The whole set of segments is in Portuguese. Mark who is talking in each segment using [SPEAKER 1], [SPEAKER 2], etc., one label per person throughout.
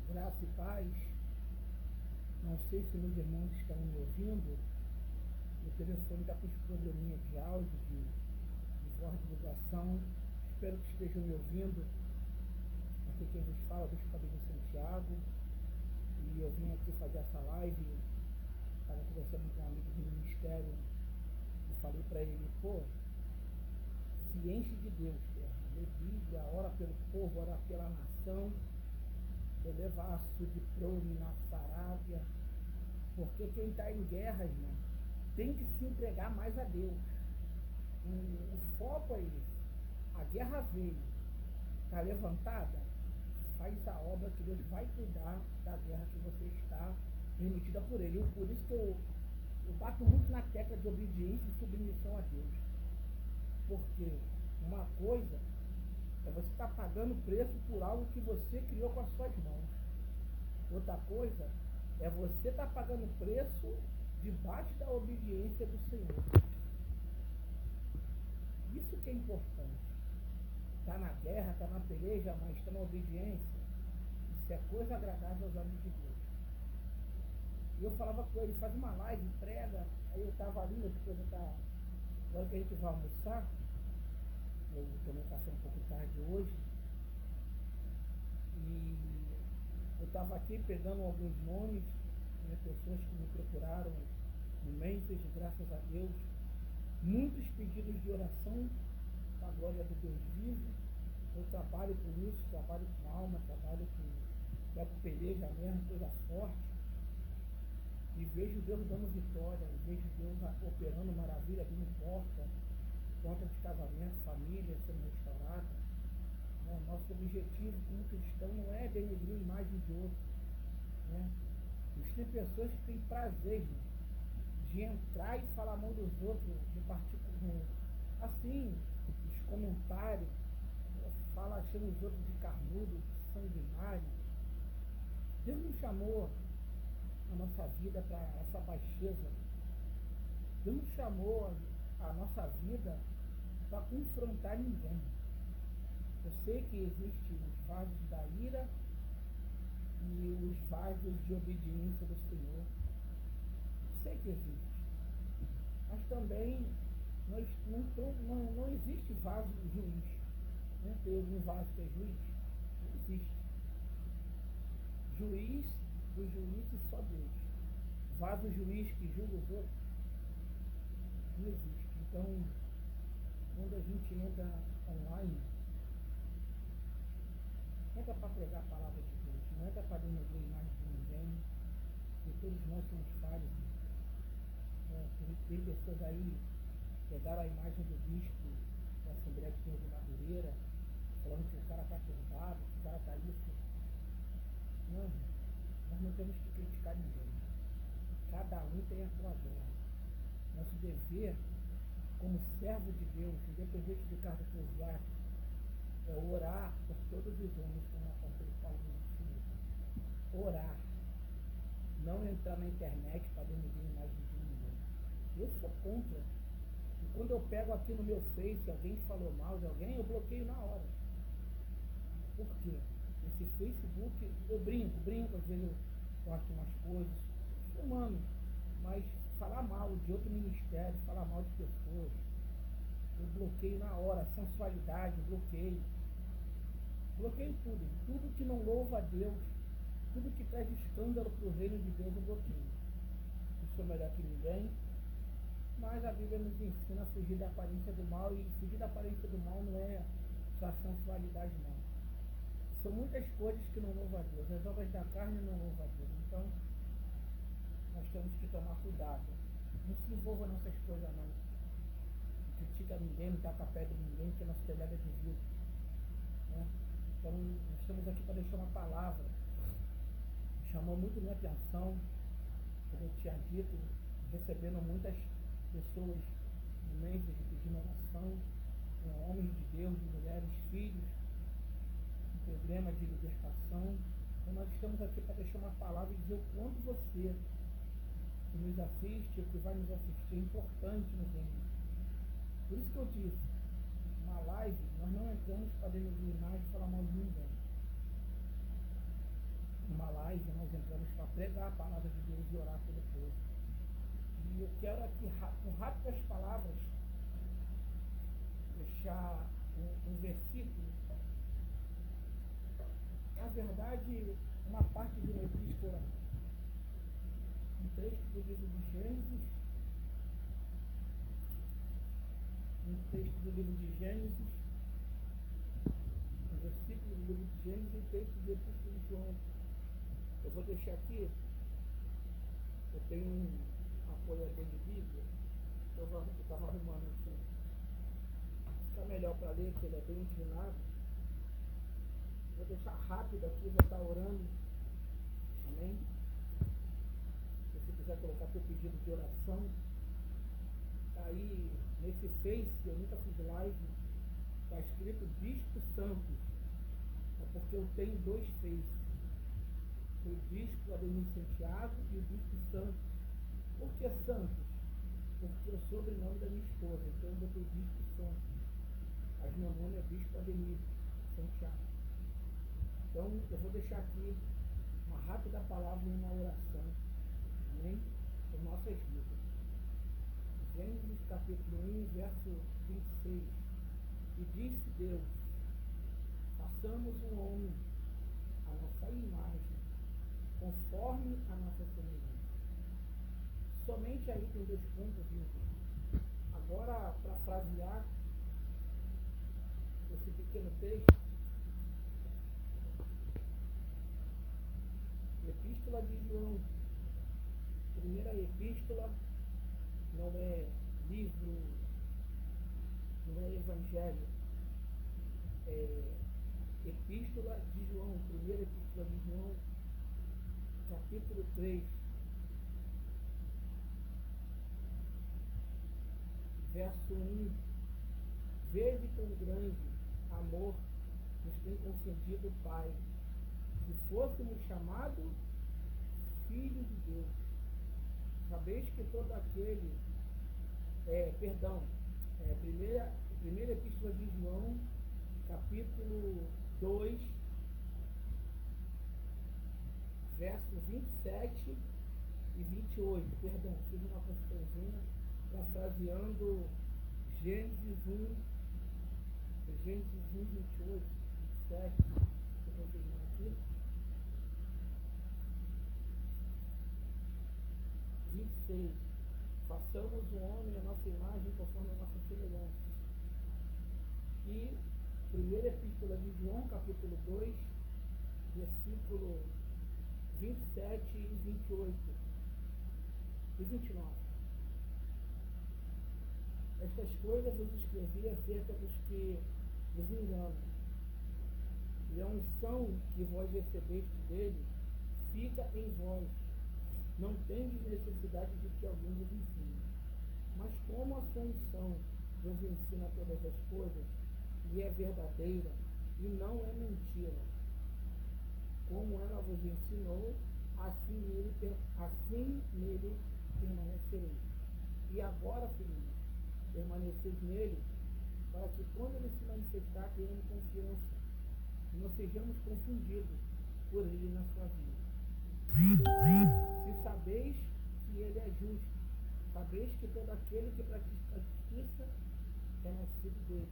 [SPEAKER 1] Graça e paz. Não sei se meus irmãos estão me ouvindo. O telefone está com esse probleminha de áudio, de voz de ligação. Espero que estejam me ouvindo. Aqui quem vos fala, Bispo Fabrício Santiago. E eu vim aqui fazer essa live. Estava conversando com um amigo do ministério e falei para ele, se enche de Deus, lê Bíblia, ora pelo povo, ora pela nação. Elevaço de prome na Sarábia, porque quem está em guerra, irmão, tem que se entregar mais a Deus. O foco é esse. A guerra veio, está levantada, faz a obra que Deus vai cuidar da guerra que você está permitida por Ele. E por isso que eu bato muito na tecla de obediência e submissão a Deus. Porque uma coisa é você estar pagando preço por algo que você criou com as suas mãos. Outra coisa é você estar pagando preço debaixo da obediência do Senhor. Isso que é importante. Está na guerra, está na peleja, mas está na obediência. Isso é coisa agradável aos olhos de Deus. E eu falava com ele, faz uma live, prega. Aí eu estava ali, minha esposa está... Agora que a gente vai almoçar, eu tomei café um pouco tarde hoje, e eu estava aqui pegando alguns nomes, pessoas que me procuraram no Memphis, graças a Deus, muitos pedidos de oração para a glória do Deus vivo. Eu trabalho com isso, trabalho com alma, trabalho com peleja mesmo, coisa forte, e vejo Deus dando vitória, e vejo Deus operando maravilha, abrindo porta de casamento, família sendo restaurada. Nosso objetivo como cristão não é denegrir a imagem de outro. Existem pessoas que têm prazer de entrar e falar mal dos outros, de partir com assim, os comentários, fala achando os outros de carnudo, de sanguinário. Deus não chamou a nossa vida para essa baixeza. Deus não chamou a nossa vida para confrontar ninguém. Eu sei que existem os vasos da ira e os vasos de obediência do Senhor. Eu sei que existe. Mas também não existe vaso juiz. Tem algum vaso que é juiz? Não existe. Juiz do juízo só Deus. Vaso juiz que julga os outros? Não existe. Então, quando a gente entra online, entra para pregar a palavra de Deus, não entra para denegrir mais de ninguém, porque todos nós somos falhos. Tem pessoas aí que pegaram a imagem do bispo da Assembleia de Deus de Madureira, falando que o cara está turbado, que o cara está isso. Não, nós não temos que criticar ninguém. Cada um tem a sua guerra. Nosso dever, como servo de Deus, independente do cargo eclesiástico, é orar por todos os homens, como o apóstolo Paulo nos orar. Não entrar na internet para denegrir a imagem de ninguém. Eu sou contra. E quando eu pego aqui no meu Face, alguém que falou mal de alguém, eu bloqueio na hora. Por quê? Esse Facebook, eu brinco, às vezes eu posto umas coisas, sou humano, mas falar mal de outro ministério, falar mal de pessoas, eu bloqueio na hora. Sensualidade, bloqueio. Bloqueio tudo que não louva a Deus, tudo que traz escândalo para o reino de Deus, eu bloqueio. Eu sou melhor que ninguém, mas a Bíblia nos ensina a fugir da aparência do mal, e fugir da aparência do mal não é só sensualidade, não. São muitas coisas que não louvam a Deus, as obras da carne não louvam a Deus. Então, nós temos que tomar cuidado. Não se envolva nessas coisas, não. Não critica ninguém, não taca pedra em ninguém, que nosso telhado é de vidro. Então, nós estamos aqui para deixar uma palavra. Chamou muito minha atenção, como eu tinha dito, recebendo muitas pessoas no mês de pedir oração, homens de Deus, mulheres, filhos, um problema de libertação. Então, nós estamos aqui para deixar uma palavra e dizer o quanto você que nos assiste, ou que vai nos assistir, é importante no reino. Por isso que eu disse, na live, nós não entramos para denegrir mais e falar mal de ninguém. uma live, nós entramos para pregar a palavra de Deus e orar pelo povo. E eu quero aqui, com rápidas palavras, deixar um versículo, na verdade, uma parte de uma epístola, um texto do livro de Gênesis, um versículo do livro de Gênesis e um texto do epístola de João. Eu vou deixar aqui, eu tenho um apoiador de Bíblia, eu estava arrumando aqui. Fica melhor para ler, porque ele é bem inclinado. Vou deixar rápido aqui, vou estar orando. Amém? Se você quiser colocar seu pedido de oração, está aí nesse Face, eu nunca fiz live, está escrito Bispo Santos. É porque eu tenho dois Faces. O Bispo Ademir Santiago e o Bispo Santos. Por que Santos? Porque é o sobrenome da minha esposa, então eu botei Bispo Santos. Mas meu nome é Bispo Ademir Santiago. Então eu vou deixar aqui uma rápida palavra e uma oração. Amém? Por nossas vidas. Gênesis capítulo 1, verso 26. E disse Deus: façamos um homem à nossa imagem, conforme a nossa semelhança. Somente aí tem 2 pontos, gente. Agora, para frasear esse pequeno texto, Epístola de João, primeira epístola, não é livro, não é evangelho, é Epístola de João, primeira epístola de João, capítulo 3, verso 1. Vede quão grande amor nos tem concedido o Pai, que fôssemos chamados filhos de Deus. Sabeis que todo aquele, primeira epístola de João, capítulo 2, versos 27 e 28. Perdão, fiz uma confusãozinha, parafraseando Gênesis 1, 28, 27. Estou confirmando aqui. 26. Façamos o homem a nossa imagem conforme a nossa semelhança. E primeira epístola de João, capítulo 2, versículo 27 e 28 e 29. Estas coisas vos escrevi acerca dos que vos enganam. E a unção que vós recebeste dele fica em vós. Não tendes necessidade de que alguém vos ensine. Mas como a sua unção vos ensina todas as coisas, e é verdadeira, e não é mentira, como ela vos ensinou, assim nele permanecereis. E agora, filhinhos, permaneceis nele, para que quando ele se manifestar, tenhamos confiança, e não sejamos confundidos por ele na sua vida. Se sabeis que ele é justo, sabeis que todo aquele que pratica a justiça é nascido dele.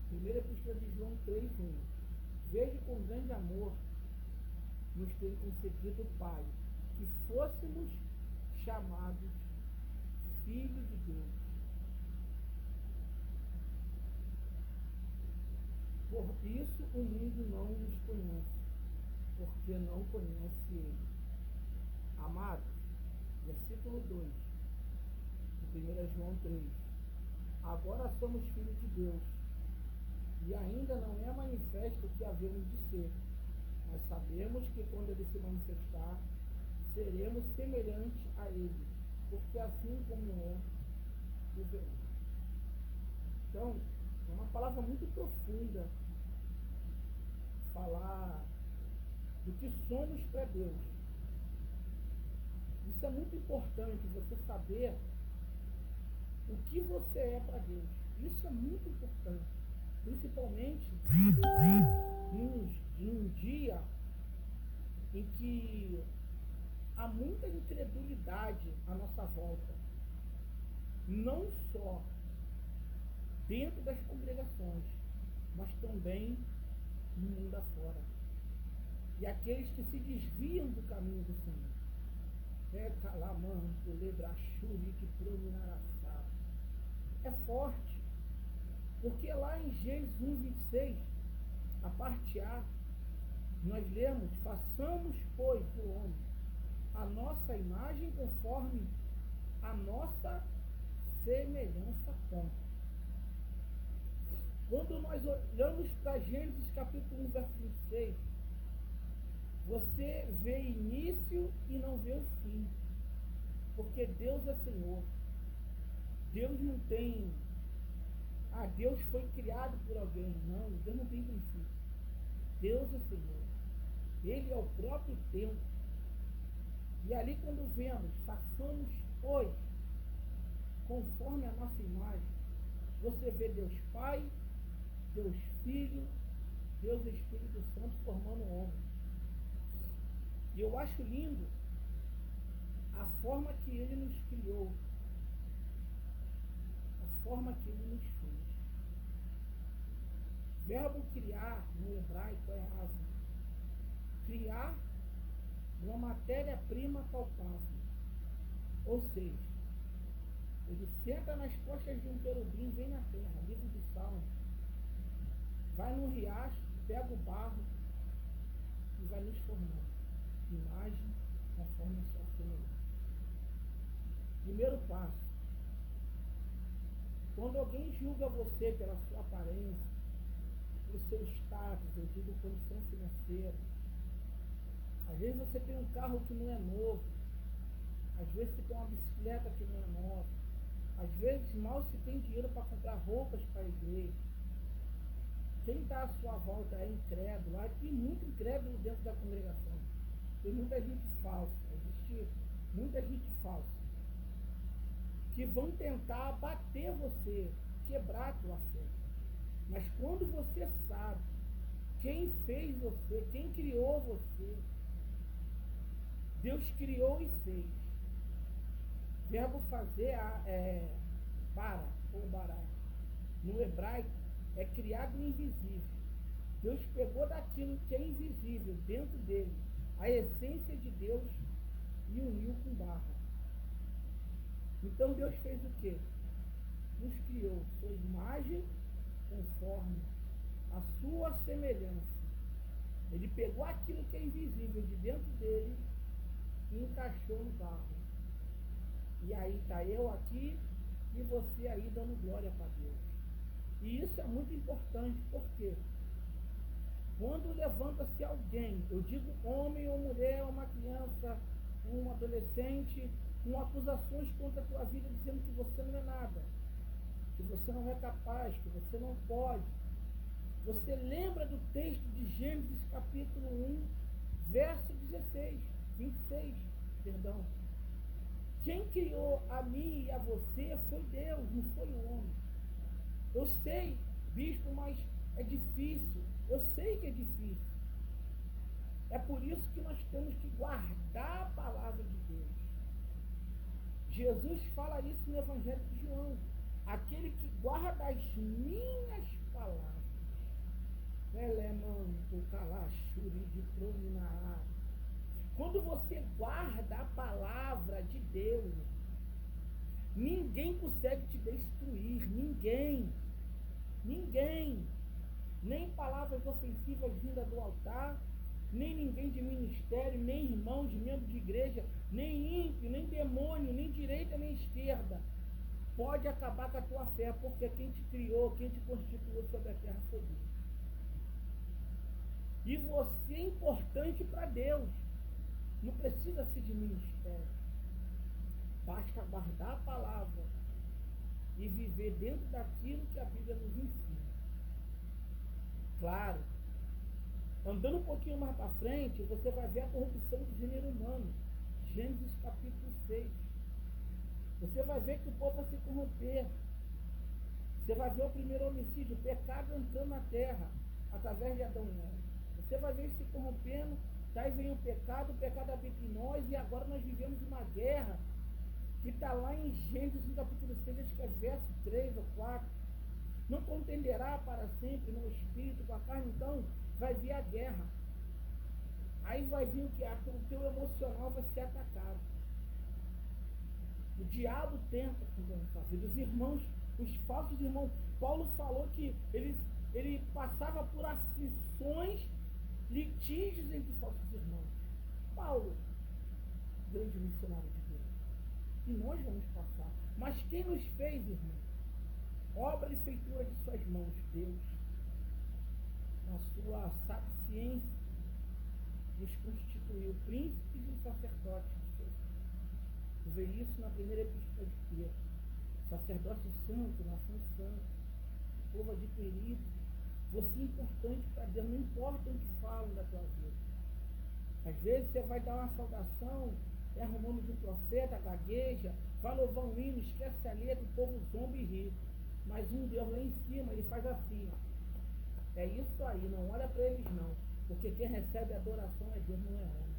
[SPEAKER 1] Primeira epístola de João 3:1. Veja com grande amor nos tem concedido o Pai, que fôssemos chamados filhos de Deus. Por isso o mundo não nos conhece, porque não conhece ele. Amados, versículo 2 de 1 João 3. Agora somos filhos de Deus, e ainda não é manifesto o que havemos de ser, mas sabemos que quando ele se manifestar, seremos semelhantes a ele, porque assim como é, o veremos. Então, é uma palavra muito profunda falar do que somos para Deus. Isso é muito importante, você saber o que você é para Deus. Isso é muito importante, principalmente num dia em que há muita incredulidade à nossa volta, não só dentro das congregações, mas também no mundo afora. E aqueles que se desviam do caminho do Senhor. É calamanto, lebrachuri, que prominaraçá. É forte, porque lá em Gênesis 1:26, a parte A, nós lemos: façamos, pois, o homem a nossa imagem conforme a nossa semelhança com. Quando nós olhamos para Gênesis capítulo 1, verso 26, você vê início e não vê o fim. Porque Deus é Senhor. Deus não tem... Deus foi criado por alguém. Não, Deus não tem princípio. Deus é Senhor. Ele é o próprio tempo. E ali quando vemos, façamos hoje, conforme a nossa imagem, você vê Deus Pai, Deus Filho, Deus Espírito Santo formando o homem. E eu acho lindo a forma que Ele nos criou, a forma que Ele nos fez. O verbo criar no hebraico é asa. Criar uma matéria-prima palpável. Ou seja, Ele senta nas costas de um querubim, vem na terra, livro de Salmos, vai no riacho, pega o barro e vai nos formando. Imagem conforme a sua semelhança. Primeiro passo: quando alguém julga você pela sua aparência, pelo seu status, eu digo condição financeira, às vezes você tem um carro que não é novo, às vezes você tem uma bicicleta que não é nova, às vezes mal se tem dinheiro para comprar roupas para a igreja. Quem está à sua volta é incrédulo. Tem muito incrédulo dentro da congregação. Tem muita gente falsa, existe muita gente falsa, que vão tentar abater você, quebrar a tua fé. Mas quando você sabe quem fez você, quem criou você, Deus criou e fez. Verbo fazer bara ou bará. No hebraico é criado no invisível. Deus pegou daquilo que é invisível dentro dele a essência de Deus e uniu com barra. Então Deus fez o quê? Nos criou sua imagem conforme a sua semelhança. Ele pegou aquilo que é invisível de dentro dele e encaixou no barro. E aí está eu aqui e você aí dando glória para Deus. E isso é muito importante, porque quando levanta-se alguém, eu digo homem ou mulher, uma criança, um adolescente, com acusações contra a tua vida, dizendo que você não é nada, que você não é capaz, que você não pode. Você lembra do texto de Gênesis capítulo 1, verso 26, perdão. Quem criou a mim e a você foi Deus, não foi o homem. Eu sei, bispo, mas é difícil. Eu sei que é difícil. É por isso que nós temos que guardar a palavra de Deus. Jesus fala isso no Evangelho de João. Aquele que guarda as minhas palavras. Elemanto, calachuri, de prominar. Quando você guarda a palavra de Deus, ninguém consegue te destruir. Ninguém. Nem palavras ofensivas vindas do altar, nem ninguém de ministério, nem irmãos, membros de igreja, nem ímpio, nem demônio, nem direita, nem esquerda pode acabar com a tua fé, porque quem te criou, quem te constituiu sobre a terra foi Deus. E você é importante para Deus. Não precisa ser de ministério. Basta guardar a palavra e viver dentro daquilo que a Bíblia nos ensina. Claro, andando um pouquinho mais para frente, você vai ver a corrupção do gênero humano. Gênesis capítulo 6. Você vai ver que o povo vai se corromper. Você vai ver o primeiro homicídio, o pecado entrando na terra, através de Adão e Eva. Você vai ver se corrompendo Daí vem o pecado habita em nós, e agora nós vivemos uma guerra que está lá em Gênesis, no capítulo 6, acho que é verso 3 ou 4. Não contenderá para sempre no espírito com a carne, então vai vir a guerra. Aí vai vir o que? O teu emocional vai ser atacado. O diabo tenta com a nossa vida. Os irmãos, os falsos irmãos, Paulo falou que ele passava por aflições, litígios entre falsos irmãos. Paulo, grande missionário de Deus. E nós vamos passar. Mas quem nos fez, irmão? Obra e feitura de suas mãos, Deus. Na sua sapiência, nos constituiu príncipes e sacerdotes de Deus. Tu vê isso na primeira epístola de Pedro. Sacerdócio santo, nação santa, povo adquirido. Você é importante para Deus, não importa o que falam da tua vida. Às vezes você vai dar uma saudação, erra o nome de um profeta, gagueja, vai louvar um hino, esquece a letra, o povo zomba e ri. Mas um Deus lá em cima, ele faz assim, ó. É isso aí, não olha para eles não. Porque quem recebe a adoração é Deus, não é homem.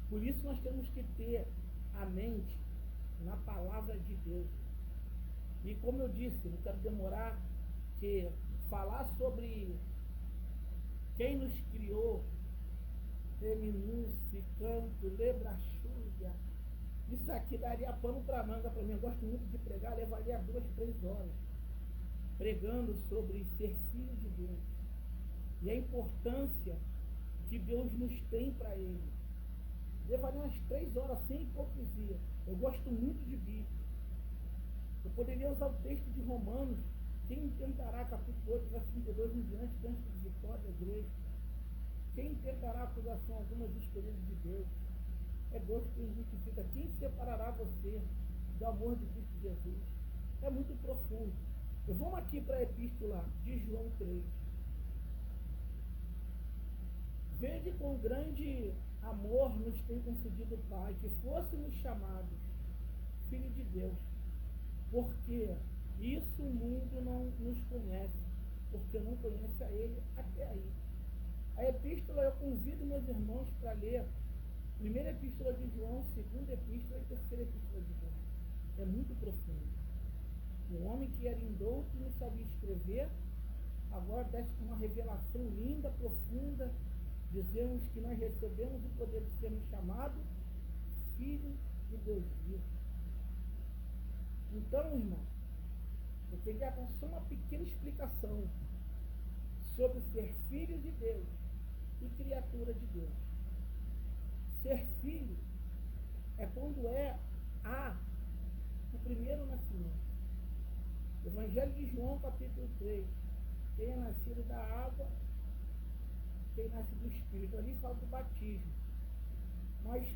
[SPEAKER 1] Por isso nós temos que ter a mente na palavra de Deus. E como eu disse, não quero demorar, que falar sobre quem nos criou, Teminúcio, Canto, Lebrachúria, isso aqui daria pano para manga para mim. Eu gosto muito de pregar, levaria 2, 3 horas pregando sobre ser filho de Deus e a importância que Deus nos tem para Ele. Levaria umas 3 horas sem hipocrisia. Eu gosto muito de Bíblia. Eu poderia usar o texto de Romanos. Quem tentará, capítulo 8, verso 32 em diante, diante de vitória da igreja? Quem tentará acusação alguma dos escolhidos de Deus? É Deus que justifica. Quem separará você do amor de Cristo Jesus? É muito profundo. Vamos aqui para a epístola de João 3. Vede quão grande amor nos tem concedido o Pai, que fôssemos chamados filho de Deus. Porque isso o mundo não nos conhece, porque não conhece a Ele até aí. A epístola, eu convido meus irmãos para ler primeira epístola de João, segunda epístola e terceira epístola de João. É muito profundo. Um homem que era indouto e não sabia escrever, agora desce com uma revelação linda, profunda. Dizemos que nós recebemos o poder de sermos chamados filhos de Deus vivo. Então, irmão, eu queria dar só uma pequena explicação sobre ser filho de Deus e criatura de Deus. Ser filho é quando o primeiro nascimento. Evangelho de João, capítulo 3. Quem é nascido da água, quem nasce do Espírito. Ali fala do batismo. Mas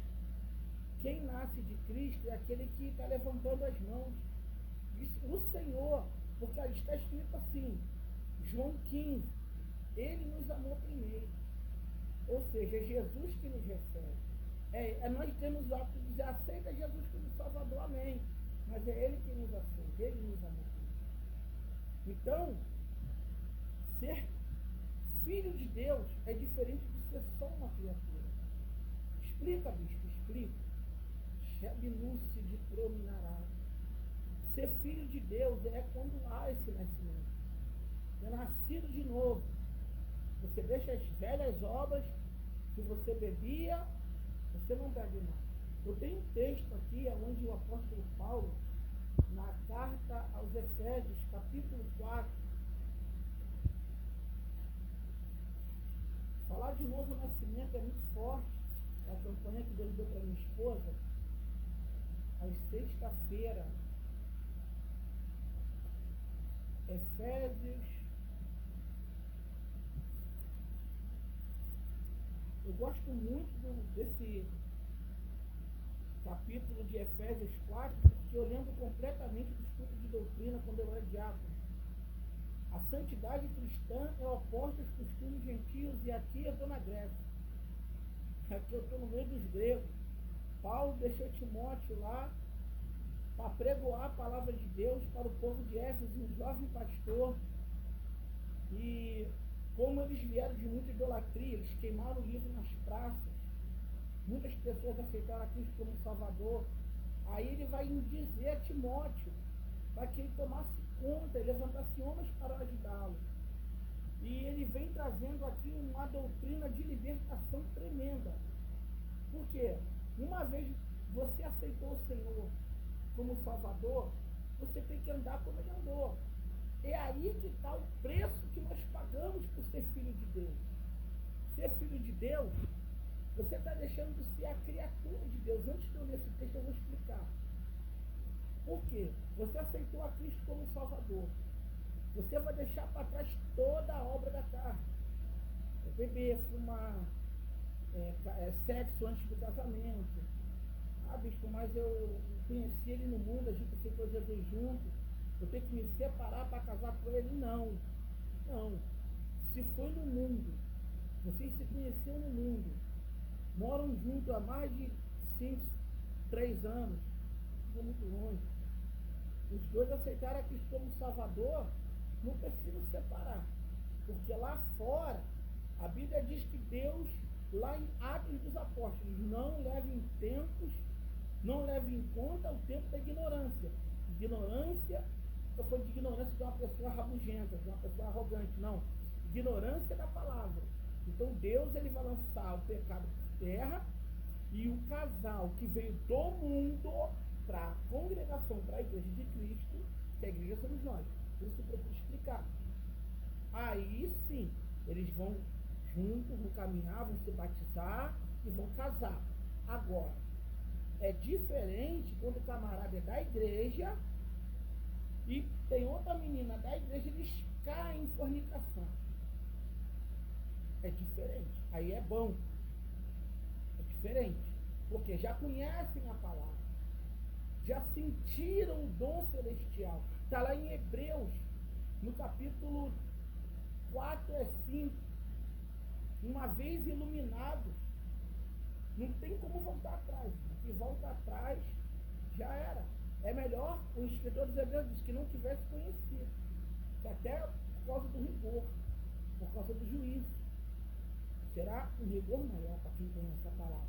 [SPEAKER 1] quem nasce de Cristo é aquele que está levantando as mãos. O Senhor, porque está escrito assim, João 15, Ele nos amou primeiro. Ou seja, é Jesus que nos recebe. Nós temos o hábito de dizer, aceita Jesus como Salvador, amém. Mas é Ele que nos aceita, Ele nos amou primeiro. Então, ser filho de Deus é diferente de ser só uma criatura. Explica, bispo, explica. Xabinúcio de prominará. Ser filho de Deus é quando há esse nascimento. É nascido de novo. Você deixa as velhas obras que você bebia, você não bebe mais. Eu tenho um texto aqui onde o apóstolo Paulo, na carta aos Efésios, capítulo 4, falar de novo nascimento é muito forte. É a campanha que Deus deu para minha esposa, às sexta-feira. Efésios. Eu gosto muito desse capítulo de Efésios 4, porque eu lembro completamente do estudo de doutrina quando eu era diácono. A santidade cristã é oposta aos costumes gentios, e aqui eu estou na Grécia. Aqui eu estou no meio dos gregos. Paulo deixou Timóteo lá para pregoar a palavra de Deus para o povo de Éfeso, um jovem pastor. E como eles vieram de muita idolatria, eles queimaram o livro nas praças. muitas pessoas aceitaram a Cristo como Salvador. Aí ele vai dizer a Timóteo para que ele tomasse conta e levantasse homens para ajudá-lo. E ele vem trazendo aqui uma doutrina de libertação tremenda. Por quê? Uma vez você aceitou o Senhor como Salvador, você tem que andar como ele andou. É aí que está o preço que nós pagamos por ser filho de Deus. Ser filho de Deus, você está deixando de ser a criatura de Deus. Antes de eu ler esse texto, eu vou explicar. Por quê? Você aceitou a Cristo como Salvador. Você vai deixar para trás toda a obra da carne. Beber, fumar, sexo antes do casamento. Ah, bispo, mas eu conheci ele no mundo, a gente aceitou Jesus junto. Eu tenho que me separar para casar com ele? Não. Não. Se foi no mundo, vocês se conheceram no mundo, moram juntos há mais de 5, 3 anos, não muito longe. Os dois aceitaram a Cristo como Salvador, não precisam separar. Porque lá fora, a Bíblia diz que Deus, lá em Atos dos Apóstolos, não leva em conta o tempo da ignorância. Ignorância, eu estou falando de ignorância de uma pessoa rabugenta, de uma pessoa arrogante, não. Ignorância da palavra. Então Deus, ele vai lançar o pecado por terra, e o casal que veio do mundo para a congregação, para a igreja de Cristo, que a igreja somos nós. Por isso eu procuro explicar. Aí sim, eles vão juntos, vão caminhar, vão se batizar e vão casar. Agora, é diferente quando o camarada é da igreja e tem outra menina da igreja, eles caem em fornicação. É diferente. Aí é bom. É diferente. Porque já conhecem a palavra. Já sentiram o dom celestial. Está lá em Hebreus, no capítulo 4 a 5. Uma vez iluminados, não tem como voltar atrás. Se volta atrás, já era. É melhor, o escritor dos Hebreus diz que não tivesse conhecido. Que até por causa do rigor, por causa do juízo. Será um rigor maior para quem conhece a palavra.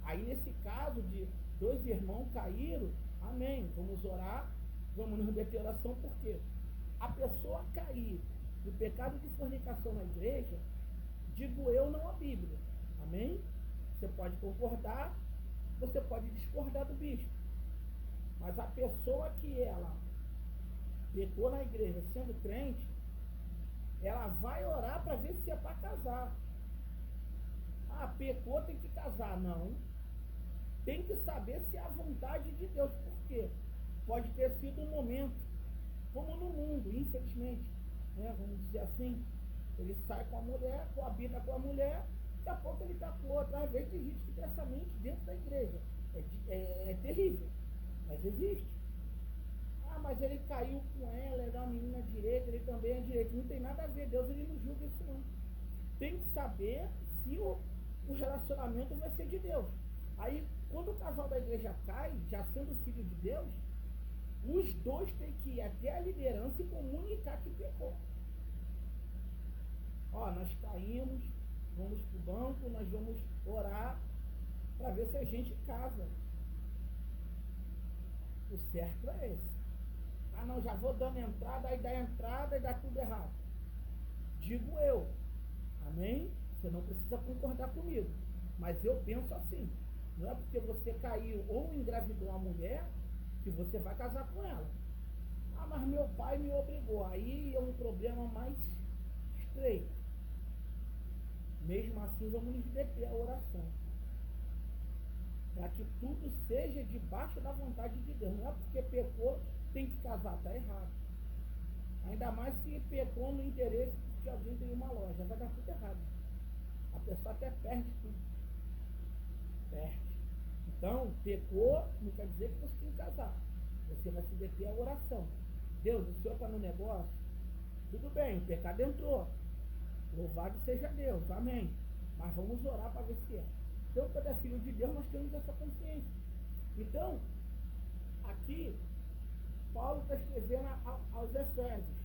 [SPEAKER 1] Aí nesse caso de 2 irmãos caíram, amém, vamos orar, vamos nos meter oração, porque a pessoa cair no pecado de fornicação na igreja, digo eu, não a Bíblia, amém? Você pode concordar, você pode discordar do bispo, mas a pessoa que ela pecou na igreja sendo crente, ela vai orar para ver se é para casar. Ah, pecou, tem que casar. Não. Tem que saber se é a vontade de Deus. Por quê? Pode ter sido um momento, como no mundo, infelizmente, né? Vamos dizer assim, ele sai com a mulher, coabita com a mulher, daqui a pouco ele está com outra. Às vezes existe diversamente dentro da igreja. É terrível, mas existe. Ah, mas ele caiu com ela, era uma menina direita, ele também é direito. Não tem nada a ver, Deus ele não julga isso não. Tem que saber se o relacionamento vai ser de Deus. Aí, quando o casal da igreja cai, já sendo filho de Deus, os dois têm que ir até a liderança e comunicar que pecou. Ó, nós caímos, vamos para o banco, nós vamos orar para ver se a gente casa. O certo é esse. Ah, não, já vou dando entrada, aí dá entrada e dá tudo errado. Digo eu. Amém? Você não precisa concordar comigo. Mas eu penso assim. Não é porque você caiu ou engravidou uma mulher que você vai casar com ela. Ah, mas meu pai me obrigou. Aí é um problema mais estreito. Mesmo assim, vamos nos deter a oração. Para que tudo seja debaixo da vontade de Deus. Não é porque pecou, tem que casar. Está errado. Ainda mais se pecou no interesse de alguém tem uma loja. Vai dar tudo errado. A pessoa até perde tudo. Perde. Então, pecou não quer dizer que você tem que casar. Você vai se deter a oração. Deus, o Senhor está no negócio? Tudo bem, o pecado entrou. Louvado seja Deus, amém. Mas vamos orar para ver se é. Então, quando é filho de Deus, nós temos essa consciência. Então, aqui, Paulo está escrevendo aos Efésios.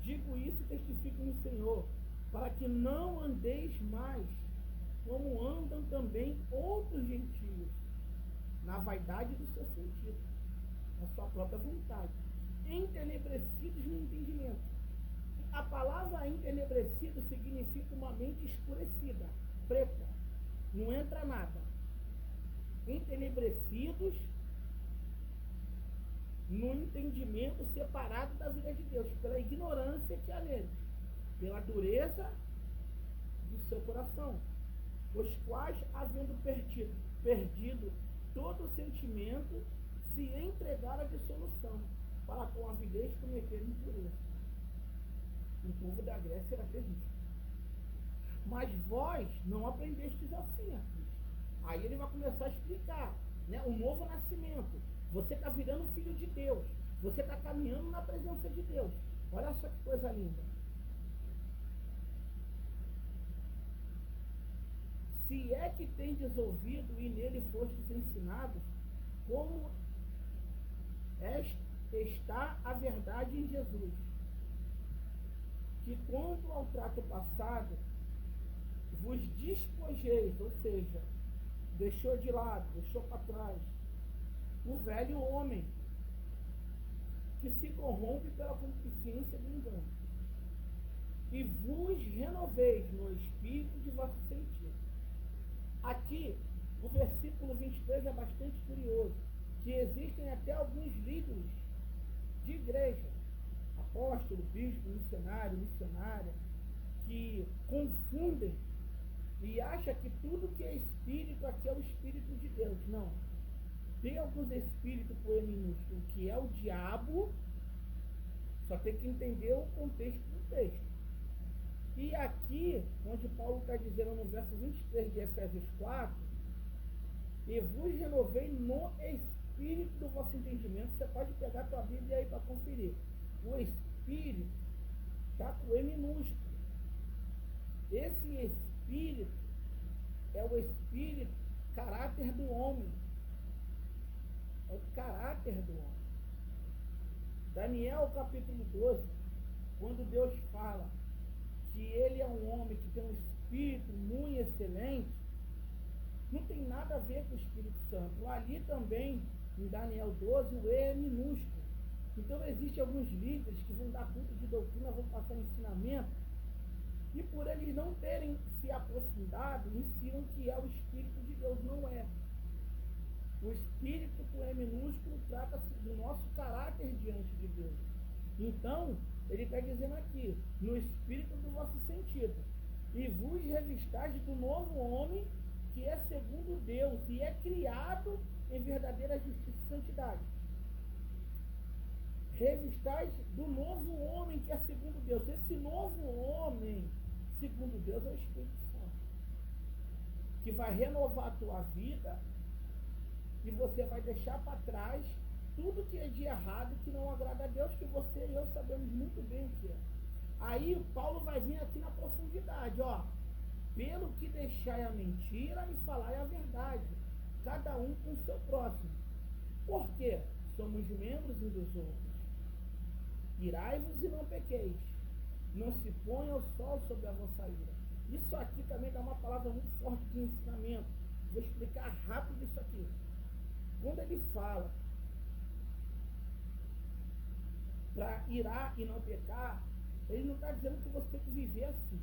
[SPEAKER 1] Digo isso e testifico no Senhor, para que não andeis mais como andam também outros gentios, na vaidade do seu sentido, na sua própria vontade, entenebrecidos no entendimento. A palavra entenebrecido significa uma mente escurecida, preta, não entra nada. Entenebrecidos no entendimento separado da vida de Deus, pela ignorância que há neles, pela dureza do seu coração, os quais, havendo perdido todo o sentimento, se entregaram à dissolução, para com avidez cometer impureza. O povo da Grécia era terrível. Mas vós não aprendestes assim, Aí ele vai começar a explicar, né, o novo nascimento. Você está virando filho de Deus. Você está caminhando na presença de Deus. Olha só que coisa linda. Se é que tendes ouvido e nele fostes ensinados, como está a verdade em Jesus, que quanto ao trato passado, vos despojeis, ou seja, deixou de lado, deixou para trás, o velho homem, que se corrompe pela concupiscência do engano, e vos renoveis no espírito de vosso sentido. Aqui, o versículo 23 é bastante curioso, que existem até alguns líderes de igreja, apóstolo, bispo, missionário, missionária, que confundem e acham que tudo que é espírito aqui é o Espírito de Deus. Não. Tem alguns espíritos com E minúsculo, que é o diabo, só tem que entender o contexto do texto. E aqui, onde Paulo está dizendo no verso 23 de Efésios 4, e vos renovei no espírito do vosso entendimento. Você pode pegar a tua Bíblia aí para conferir. O espírito está com E minúsculo. Esse espírito é o espírito, caráter do homem. É o caráter do homem. Daniel capítulo 12, quando Deus fala que ele é um homem que tem um espírito muito excelente, não tem nada a ver com o Espírito Santo. Ali também, em Daniel 12, o E é minúsculo. Então existem alguns líderes que vão dar culto de doutrina, vão passar ensinamento, e por eles não terem se aprofundado, ensinam que é o Espírito de Deus. Não é. O Espírito com E minúsculo trata-se do nosso caráter diante de Deus. Então, ele está dizendo aqui, no espírito do vosso sentido, e vos revistais do novo homem, que é segundo Deus, e é criado em verdadeira justiça e santidade. Revistais do novo homem, que é segundo Deus. Esse novo homem, segundo Deus, é o Espírito Santo, que vai renovar a tua vida, e você vai deixar para trás tudo que é de errado, que não agrada a Deus, que você e eu sabemos muito bem o que é. Aí o Paulo vai vir aqui na profundidade, ó. Pelo que deixai a mentira e falai a verdade, cada um com o seu próximo. Por quê? Somos membros uns dos outros. Irai-vos e não pequeis. Não se ponha o sol sobre a vossa ira. Isso aqui também dá uma palavra muito forte de ensinamento. Vou explicar rápido isso aqui. Quando ele fala para irar e não pecar, ele não está dizendo que você tem que viver assim.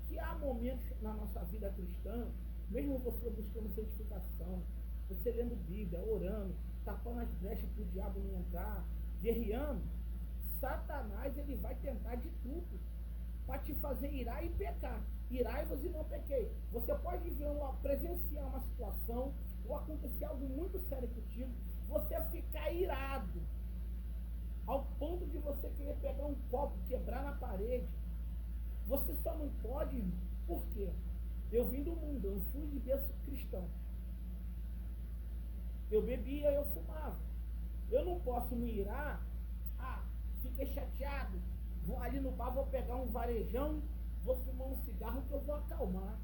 [SPEAKER 1] Que há momentos na nossa vida cristã, mesmo você buscando santificação, você lendo Bíblia, orando, tapando as brechas para o diabo não entrar, guerreando, Satanás ele vai tentar de tudo para te fazer irar e pecar. Irai-vos e não pequei. Você pode presenciar uma situação ou acontecer algo muito sério contigo, você ficar irado ao ponto de você querer pegar um copo, quebrar na parede. Você só não pode, por quê? Eu vim do mundo, eu fui de berço cristão. Eu bebia, eu fumava. Eu não posso me irar, fiquei chateado, vou ali no bar, vou pegar um varejão, vou fumar um cigarro que eu vou acalmar.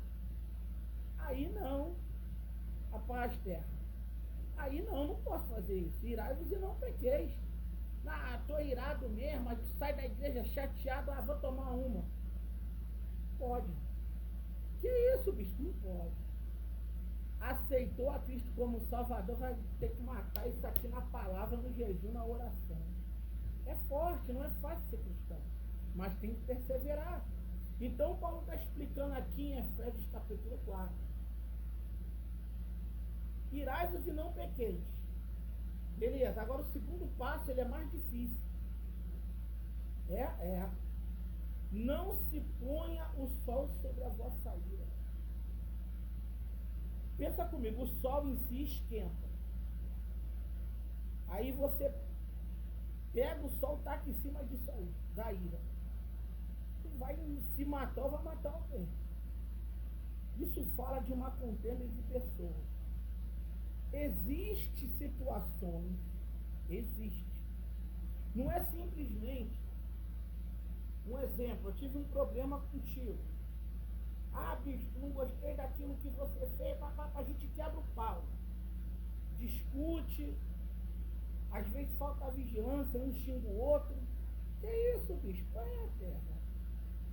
[SPEAKER 1] Aí não, rapaz, terra. Aí não posso fazer isso. Irai-vos e não pequeis. Tô irado mesmo, mas sai da igreja chateado, vou tomar uma. Pode. Que isso, bicho? Não pode. aceitou a Cristo como Salvador, vai ter que matar isso aqui na palavra, no jejum, na oração. É forte, não é fácil ser cristão, mas tem que perseverar. Então Paulo está explicando aqui em Efésios capítulo 4. Irai-vos e não pequeis. Beleza, agora o segundo passo ele é mais difícil. Não se ponha o sol sobre a vossa ira. Pensa comigo, o sol em si esquenta. Aí você pega o sol, taca em cima disso aí, da ira. Tu vai se matar ou vai matar alguém. Isso fala de uma contenda de pessoas. Existem situações, não é simplesmente um exemplo, eu tive um problema contigo. Ah, bicho, não gostei daquilo que você fez, a gente quebra o pau. Discute, às vezes falta vigilância, um xinga o outro. Que isso, bicho? Põe a terra.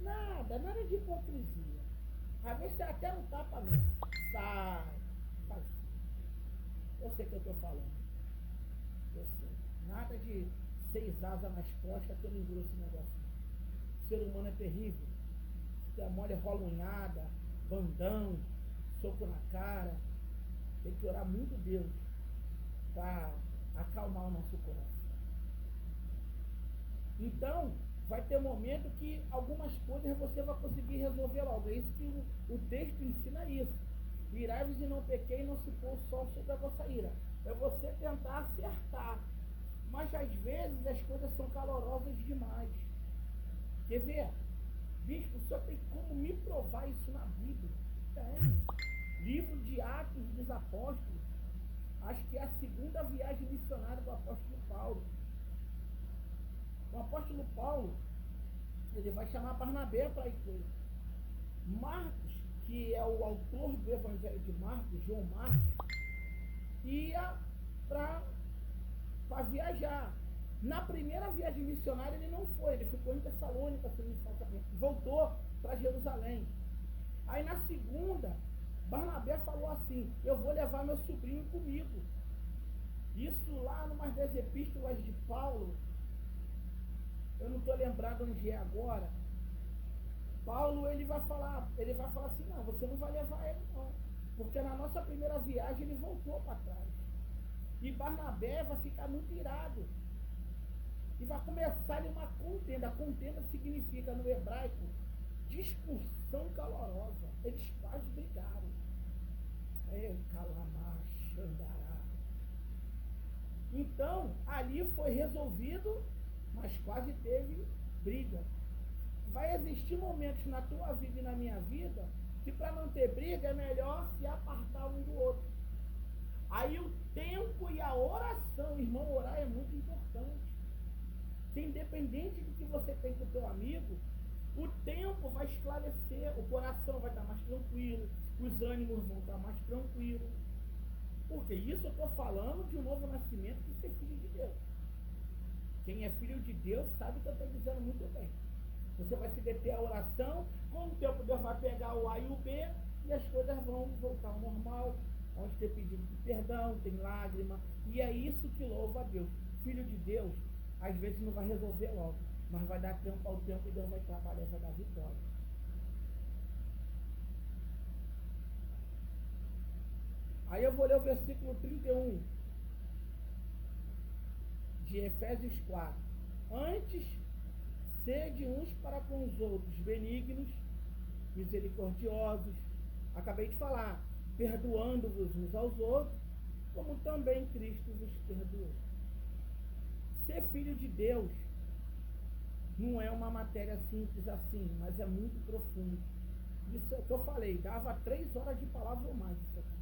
[SPEAKER 1] Nada de hipocrisia. Às vezes você até não tapa mesmo. Sai. Eu sei o que eu estou falando. Eu sei. Nada de 6 asas nas costas que eu não engolo esse negócio. O ser humano é terrível. Se der mole, rola unhada, bandão, soco na cara. Tem que orar muito Deus para acalmar o nosso coração. Então, vai ter momento que algumas coisas você vai conseguir resolver logo. É isso que o texto ensina isso. Irai-vos e não pequei, não se pôr o sol sobre a vossa ira. É você tentar acertar. Mas às vezes as coisas são calorosas demais. Quer ver? Bispo, o senhor tem como me provar isso na Bíblia? Tem. Livro de Atos dos Apóstolos. Acho que é a segunda viagem missionária do apóstolo Paulo. O apóstolo Paulo, ele vai chamar Barnabé para ir com ele. Marcos, que é o autor do Evangelho de Marcos, João Marcos, ia para viajar. Na primeira viagem missionária ele não foi, ele ficou em Tessalônica, voltou para Jerusalém. Aí na segunda, Barnabé falou assim: eu vou levar meu sobrinho comigo. Isso lá numas das epístolas de Paulo, eu não estou lembrado onde é agora. Paulo ele vai falar assim: não, você não vai levar ele não, porque na nossa primeira viagem ele voltou para trás. E Barnabé vai ficar muito irado. E vai começar ali uma contenda. A contenda significa no hebraico discussão calorosa. Eles quase brigaram. Então, ali foi resolvido, mas quase teve briga. Vai existir momentos na tua vida e na minha vida que para não ter briga é melhor se apartar um do outro. Aí o tempo e a oração, irmão, orar é muito importante. Que independente do que você tem com o teu amigo, o tempo vai esclarecer, o coração vai estar mais tranquilo, os ânimos vão estar mais tranquilos. Porque isso eu estou falando de um novo nascimento de ser filho de Deus. Quem é filho de Deus sabe que eu estou dizendo muito bem. Você vai se deter à oração, com o tempo Deus vai pegar o A e o B e as coisas vão voltar ao normal, onde ter pedido de perdão, tem lágrima, e é isso que louva a Deus. Filho de Deus, às vezes não vai resolver logo, mas vai dar tempo ao tempo e Deus vai trabalhar e vai dar vitória. Aí eu vou ler o versículo 31 de Efésios 4. Antes, sede uns para com os outros benignos, misericordiosos. Acabei de falar, perdoando-vos uns aos outros, como também Cristo vos perdoou. Ser filho de Deus não é uma matéria simples assim, mas é muito profundo. Isso é o que eu falei, dava 3 horas de palavra ou mais isso aqui.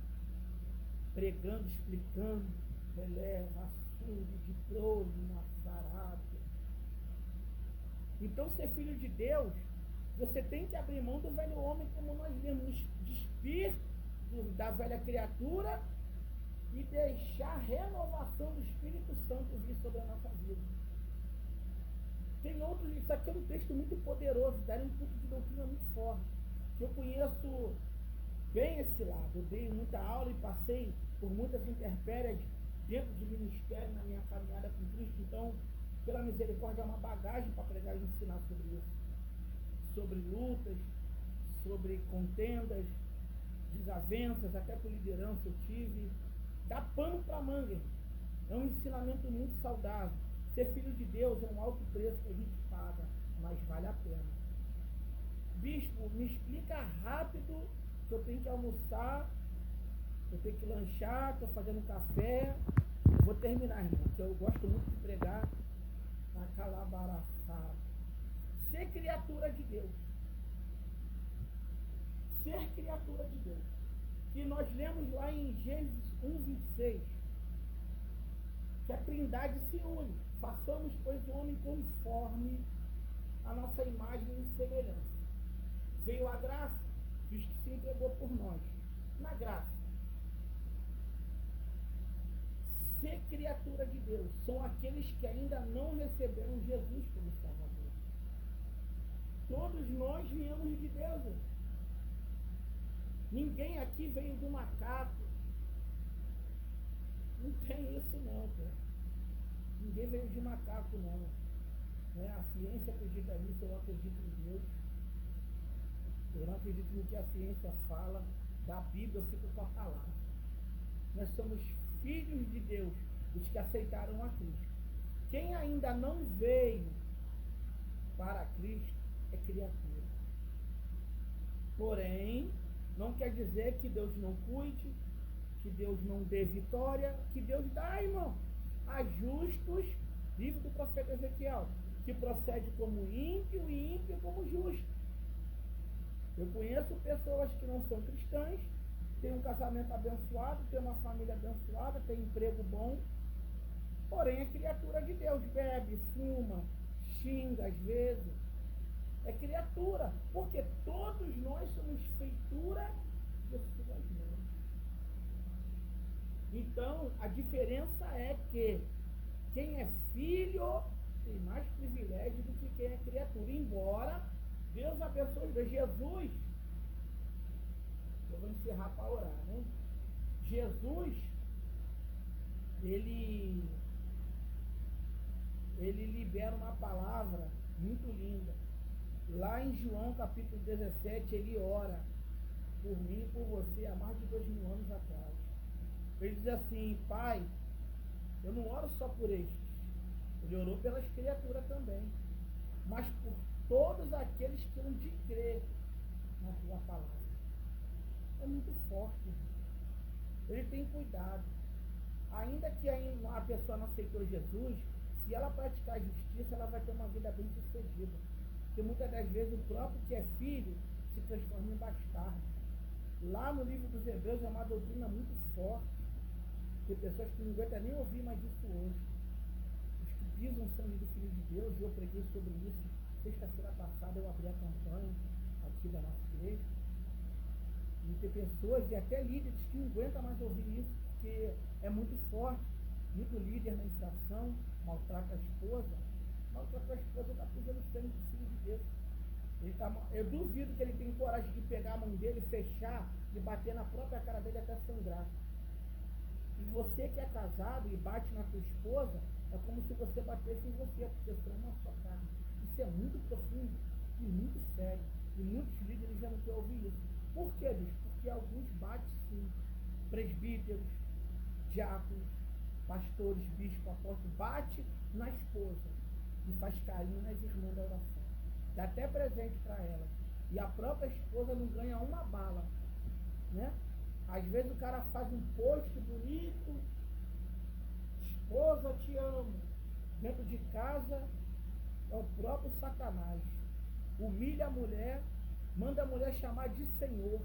[SPEAKER 1] Pregando, explicando, releva, assunto, de provo, massarado. Então, ser filho de Deus, você tem que abrir mão do velho homem, como nós lemos, despir da velha criatura e deixar a renovação do Espírito Santo vir sobre a nossa vida. Tem outros, isso aqui é um texto muito poderoso, daria um tipo de doutrina muito forte. Eu conheço bem esse lado. Eu dei muita aula e passei por muitas intempéries dentro de ministério na minha caminhada com Cristo. Então, pela misericórdia, é uma bagagem para pregar e ensinar sobre isso. Sobre lutas, sobre contendas, desavenças, até por liderança eu tive. Dá pano para manga. É um ensinamento muito saudável. Ser filho de Deus é um alto preço que a gente paga, mas vale a pena. Bispo, me explica rápido que eu tenho que almoçar, eu tenho que lanchar, estou fazendo café. Vou terminar, irmão, que eu gosto muito de pregar na calabaraçada. Ser criatura de Deus. Ser criatura de Deus. Que nós lemos lá em Gênesis 1:26, que a Trindade se une. Façamos, pois, o homem conforme a nossa imagem e semelhança. Veio a graça, Cristo se entregou por nós. Na graça. Ser criatura de Deus são aqueles que ainda não receberam Jesus como Salvador. Todos nós viemos de Deus. Ninguém aqui veio do macaco. Não tem isso não, cara. Ninguém veio de macaco não. A ciência acredita nisso, eu acredito em Deus. Eu não acredito no que a ciência fala. Da Bíblia eu fico com a palavra. Nós somos filhos de Deus, os que aceitaram a Cristo. Quem ainda não veio para Cristo é criatura. Porém, não quer dizer que Deus não cuide, que Deus não dê vitória, que Deus dá, irmão, a justos, livro do profeta Ezequiel, que procede como ímpio e ímpio como justo. Eu conheço pessoas que não são cristãs, têm um casamento abençoado, têm uma família abençoada, têm emprego bom, porém é criatura de Deus, bebe, fuma, xinga às vezes. É criatura, porque todos nós somos feitura de suas mãos. Então, a diferença é que quem é filho tem mais privilégio do que quem é criatura. Embora Deus abençoe Jesus, eu vou encerrar para orar, né? Jesus, ele libera uma palavra muito linda. Lá em João capítulo 17, ele ora por mim e por você há mais de 2000 anos atrás. Ele diz assim: Pai, eu não oro só por estes, ele orou pelas criaturas também, mas por todos aqueles que hão de crer na tua palavra. É muito forte. Ele tem cuidado. Ainda que a pessoa não aceitou Jesus, se ela praticar a justiça, ela vai ter uma vida bem sucedida. Porque muitas das vezes o próprio que é filho se transforma em bastardo. Lá no livro dos Hebreus é uma doutrina muito forte. Tem pessoas que não aguentam nem ouvir mais isso hoje. Os que pisam o sangue do Filho de Deus, e eu preguei sobre isso. Sexta-feira passada eu abri a campanha aqui da nossa igreja. E tem pessoas e até líderes que não aguentam mais ouvir isso, porque é muito forte. Muito líder na infração, maltrata a esposa. Maltrata a esposa, está pisando o sangue do Filho de Deus. Eu duvido que ele tenha coragem de pegar a mão dele, fechar e bater na própria cara dele até sangrar. E você que é casado e bate na tua esposa, é como se você batesse em você, porque são uma só carne. Isso é muito profundo e muito sério. E muitos líderes já não querem ouvir isso. Por quê, bicho? Porque alguns batem sim. Presbíteros, diáconos, pastores, bispos, apóstolos, bate na esposa e faz carinho nas irmãs da oração. Dá até presente para elas. E a própria esposa não ganha uma bala, né? Às vezes o cara faz um post bonito, esposa, te amo. Dentro de casa é o próprio Satanás. Humilha a mulher, manda a mulher chamar de Senhor.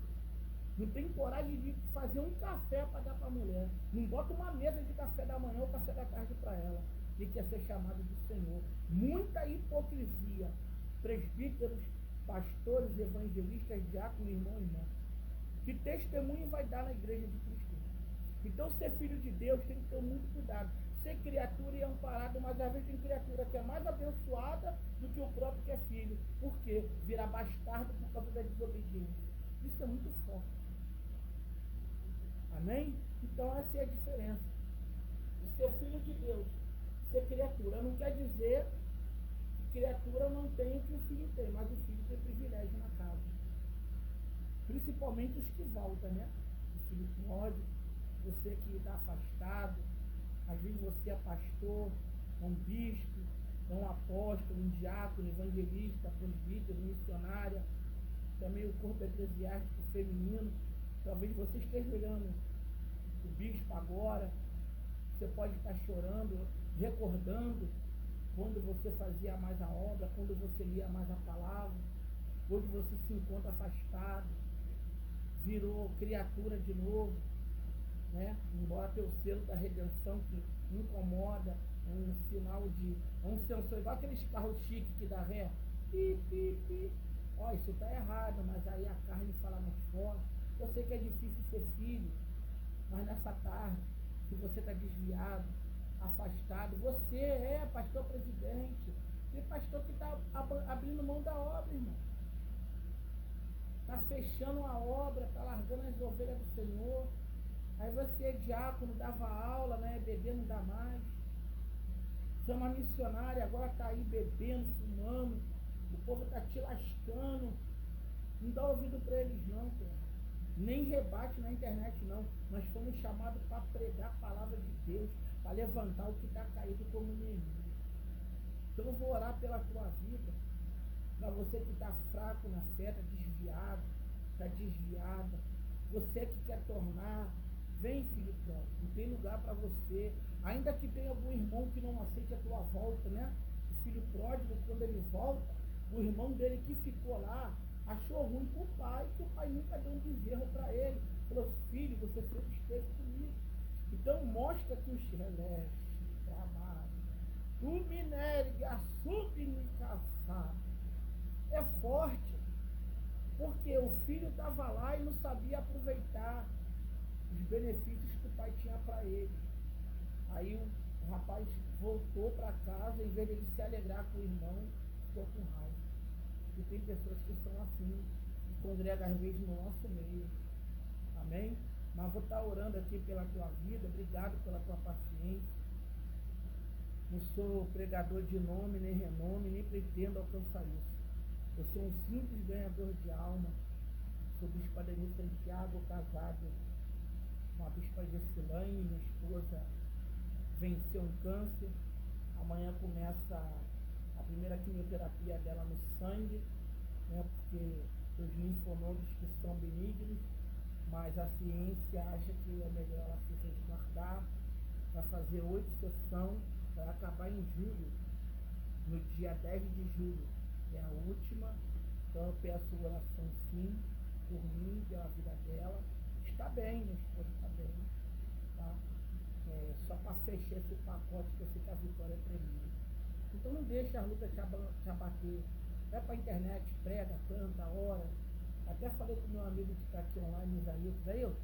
[SPEAKER 1] Não tem coragem de fazer um café para dar para a mulher. Não bota uma mesa de café da manhã ou café da tarde para ela. E quer ser chamado de Senhor. Muita hipocrisia. Presbíteros, pastores, evangelistas, diáconos, irmão. Que testemunho vai dar na igreja de Cristo? Então, ser filho de Deus tem que ter muito cuidado. Ser criatura e amparado, mas às vezes tem criatura que é mais abençoada do que o próprio que é filho. Por quê? Vira bastardo por causa da desobediência. Isso é muito forte. Amém? Então essa é a diferença de ser filho de Deus, ser criatura. Não quer dizer que criatura não tem o que o filho tem, mas o filho tem privilégio na casa. Principalmente os que voltam, né? O filho pródigo, você que está afastado, às vezes você é pastor, é um bispo, é um apóstolo, um diácono, evangelista, presbítero, missionária, também o corpo eclesiástico feminino. Talvez você esteja olhando o bispo agora, você pode estar chorando, recordando quando você fazia mais a obra, quando você lia mais a palavra, hoje você se encontra afastado, virou criatura de novo, né? Embora tenha o selo da redenção que incomoda, é um sinal de, é um sensor, igual aqueles carros chiques que dá ré, pi, pi, pi. Ó, isso está errado, mas aí a carne fala mais forte. Eu sei que é difícil ser filho, mas nessa tarde, se você está desviado, afastado, você é pastor presidente, tem pastor que está abrindo mão da obra, irmão. Está fechando a obra, está largando as ovelhas do Senhor. Aí você é diácono, dava aula, né? Bebê não dá mais. Você é uma missionária, agora está aí bebendo, fumando. O povo está te lascando. Não dá ouvido para eles não, cara. Nem rebate na internet não. Nós fomos chamados para pregar a palavra de Deus, para levantar o que está caído como inimigo. Então eu vou orar pela tua vida, para você que está fraco na fé, está desviado, está desviada. Você que quer tornar, vem, filho pródigo, não tem lugar para você. Ainda que tenha algum irmão que não aceite a tua volta, né? O filho pródigo, quando ele volta, o irmão dele que ficou lá achou ruim para o pai, que o pai nunca deu um bezerro para ele. Falou, filho, você sempre esteve comigo. Então mostra que o Xeleste, trabalho, o minério, a subnicaçado, é forte, porque o filho estava lá e não sabia aproveitar os benefícios que o pai tinha para ele. Aí o rapaz voltou para casa, em vez de ele se alegrar com o irmão, ficou com raiva. E tem pessoas que são assim, que congregam às vezes no nosso meio. Amém? Mas vou estar orando aqui pela tua vida, obrigado pela tua paciência. Não sou pregador de nome, nem renome, nem pretendo alcançar isso. Eu sou um simples ganhador de alma. Sou bispa Denise Santiago, casado com a bispa Gessilane, minha esposa venceu um câncer. Amanhã começa a primeira quimioterapia dela no sangue, né, porque os linfonodos que são benignos, mas a ciência acha que é melhor ela se resguardar, vai fazer 8 sessões, vai acabar em julho, no dia 10 de julho, é a última. Então eu peço oração sim, por mim, pela vida dela. Está bem, minha esposa está bem, tá? Só para fechar esse pacote que eu sei que a vitória é tremenda. Então não deixe a luta te abater. Vai para a internet, prega, canta, ora. Até falei com o meu amigo que está aqui online, Isaías,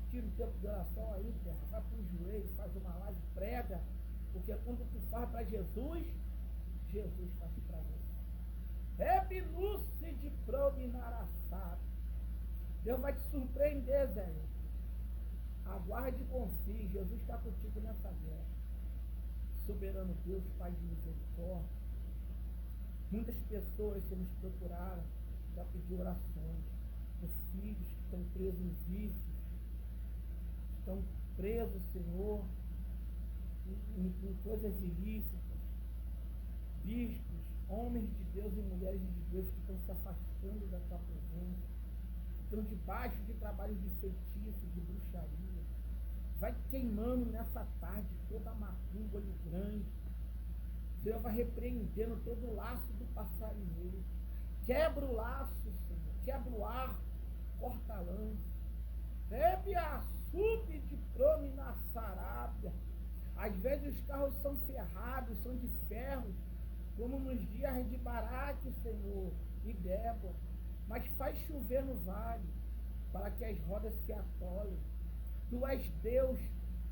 [SPEAKER 1] tira o tempo de oração aí, terra, vai para o joelho, faz uma live, prega, porque quando tu faz para Jesus, Jesus faz para você. Rebinuce de prominaraçado. Deus vai te surpreender, Zé. Aguarde e confie, Jesus está contigo nessa guerra. Soberano Deus, Pai de misericórdia. Muitas pessoas que nos procuraram para pedir orações por filhos que estão presos em vícios, estão presos, Senhor, em coisas ilícitas. Bispos, homens de Deus e mulheres de Deus que estão se afastando da tua presença, estão debaixo de trabalhos de feitiço, de bruxaria. Vai queimando nessa tarde toda a macumba ali grande. O Senhor vai repreendendo todo o laço do passarinheiro. Quebra o laço, Senhor. Quebra o arco. Corta a lança. Bebe a sube de prome na Sarábia. Às vezes os carros são ferrados, são de ferro, como nos dias de Baraque, Senhor, e Débora. Mas faz chover no vale, para que as rodas se atolem. Tu és Deus,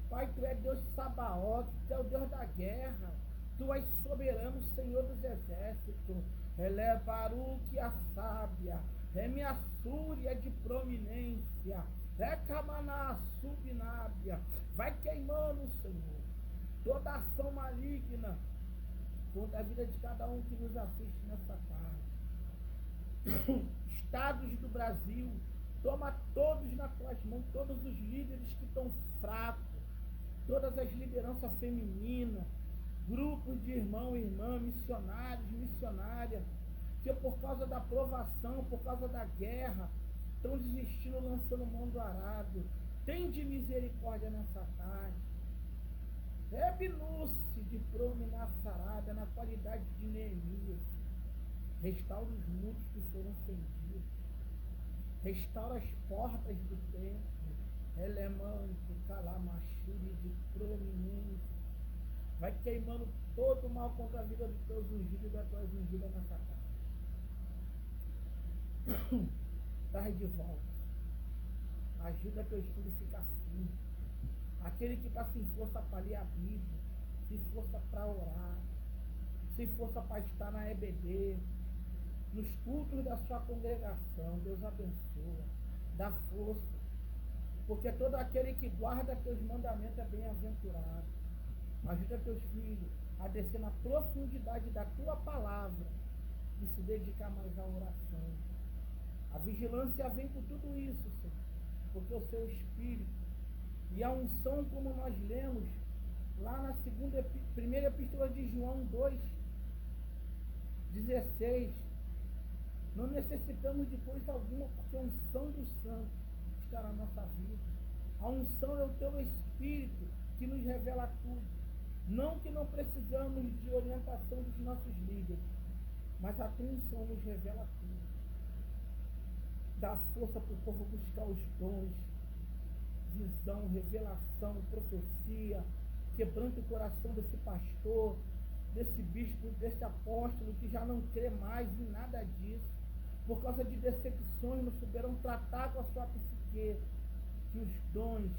[SPEAKER 1] Pai, Tu és Deus Sabaote, Tu és o Deus da guerra, Tu és soberano, Senhor dos exércitos. Elevaruque a sábia, minha súria de prominência, Recamaná, subnábia. Vai queimando, Senhor, toda ação maligna contra a vida de cada um que nos assiste nessa tarde. Estados do Brasil, toma todos nas tuas mãos, todos os líderes que estão fracos, todas as lideranças femininas, grupos de irmão e irmã, missionários, missionárias, que por causa da provação, por causa da guerra, estão desistindo, lançando mão do arado. Tem de misericórdia nessa tarde. Rebinu-se de prominar sarada na qualidade de Neemias. Restaura os muros que foram fendidos. Restaura as portas do templo. Elemento, calamachuri de prominência. Vai queimando todo o mal contra a vida dos teus ungidos e das tuas ungidas nessa tarde. Traz de volta. Ajuda teus filhos a ficar firme. Aquele que está sem força para ler a Bíblia, sem força para orar, sem força para estar na EBD, nos cultos da sua congregação, Deus abençoa, dá força, porque todo aquele que guarda teus mandamentos é bem-aventurado. Ajuda teus filhos a descer na profundidade da tua palavra e se dedicar mais à oração. A vigilância vem com tudo isso, Senhor, porque o seu Espírito e a unção, como nós lemos lá na primeira epístola de João 2:16, não necessitamos de coisa alguma, porque a unção do Santo está na nossa vida. A unção é o teu Espírito que nos revela tudo. Não que não precisamos de orientação dos nossos líderes, mas a tua unção nos revela tudo. Dá força para o povo buscar os dons, visão, revelação, profecia. Quebranta o coração desse pastor, desse bispo, desse apóstolo que já não crê mais em nada disso, por causa de decepções, não souberam tratar com a sua psique, que os dons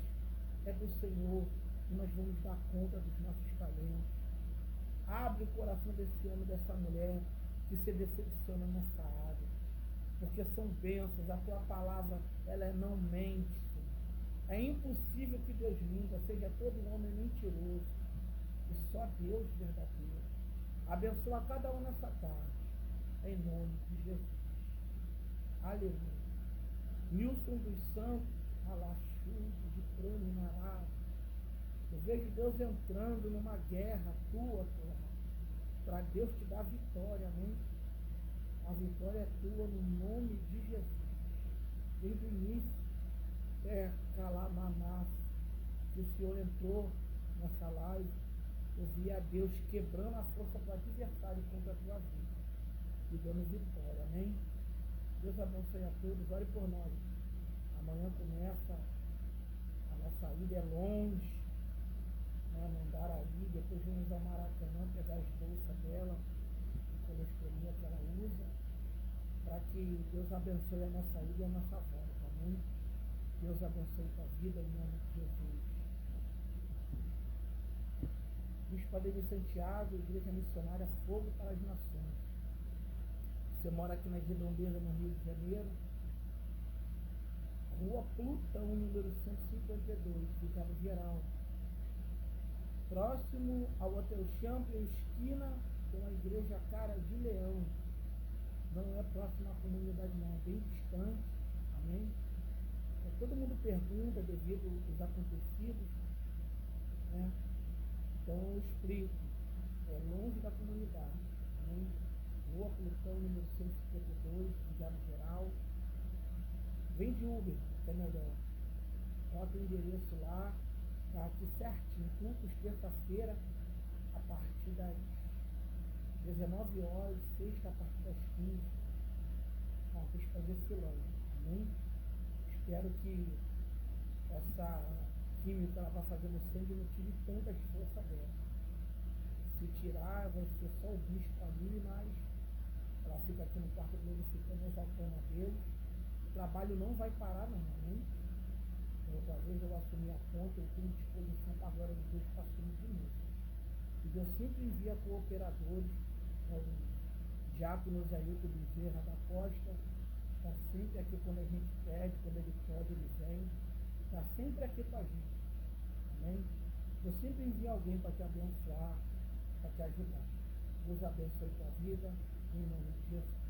[SPEAKER 1] é do Senhor e nós vamos dar conta dos nossos talentos. Abre o coração desse homem, dessa mulher que se decepciona nessa área, porque são bênçãos. A tua palavra, ela não mente, Senhor. É impossível que Deus minta, seja todo homem mentiroso, e só Deus verdadeiro. Abençoa cada um nessa tarde, em nome de Jesus. Aleluia. Nilson dos Santos, Alachu, de Prominará. Eu vejo Deus entrando numa guerra tua, para Deus te dar vitória, amém? A vitória é tua no nome de Jesus. Desde o início, Calamanás, que o Senhor entrou nessa live, eu vi a Deus quebrando a força do adversário contra a tua vida e dando vitória, amém? Deus abençoe a todos, ore por nós. Amanhã começa a nossa ida, é longe, né? Mandaraí, depois vamos ao Maracanã pegar as bolsas dela, de colostomia que ela usa, para que Deus abençoe a nossa ida e a nossa volta, amém? Deus abençoe a tua vida em nome de Jesus. Bispo Ademir Santiago, Igreja Missionária Fogo para as Nações. Você mora aqui na Redondeza, no Rio de Janeiro, Rua Plutão, número 152, Vigário Geral. Próximo ao Hotel Champion, esquina com a Igreja Cara de Leão. Não é próximo à comunidade não, é bem distante, amém? Todo mundo pergunta devido aos acontecidos, né? Então eu explico, é longe da comunidade, amém? Rua Plutão, número 152, Vigário Geral. Vem de Uber, que é melhor. Bota o endereço lá, tá aqui certinho. Cultos terça-feira, a partir das 19 horas, sexta a partir das 15. Deixa eu fazer filão, amém? Espero que essa química ela vai fazer no sangue não tire tanta força dela. Se tirar, vai ser só o bispo ali, mas ela fica aqui no quarto glorificando, exaltando a Deus. O trabalho não vai parar, não, amém? Outra vez eu assumi a conta, eu tenho disposição para a glória de Deus para assumir de novo. E Deus sempre envia cooperadores, o diácono Ailton Bezerra da Costa, está sempre aqui quando a gente pede, quando ele pode, ele vem. sempre aqui com a gente. Amém? Eu sempre envio alguém para te abençoar, para te ajudar. Deus abençoe tua vida, em nome de Jesus.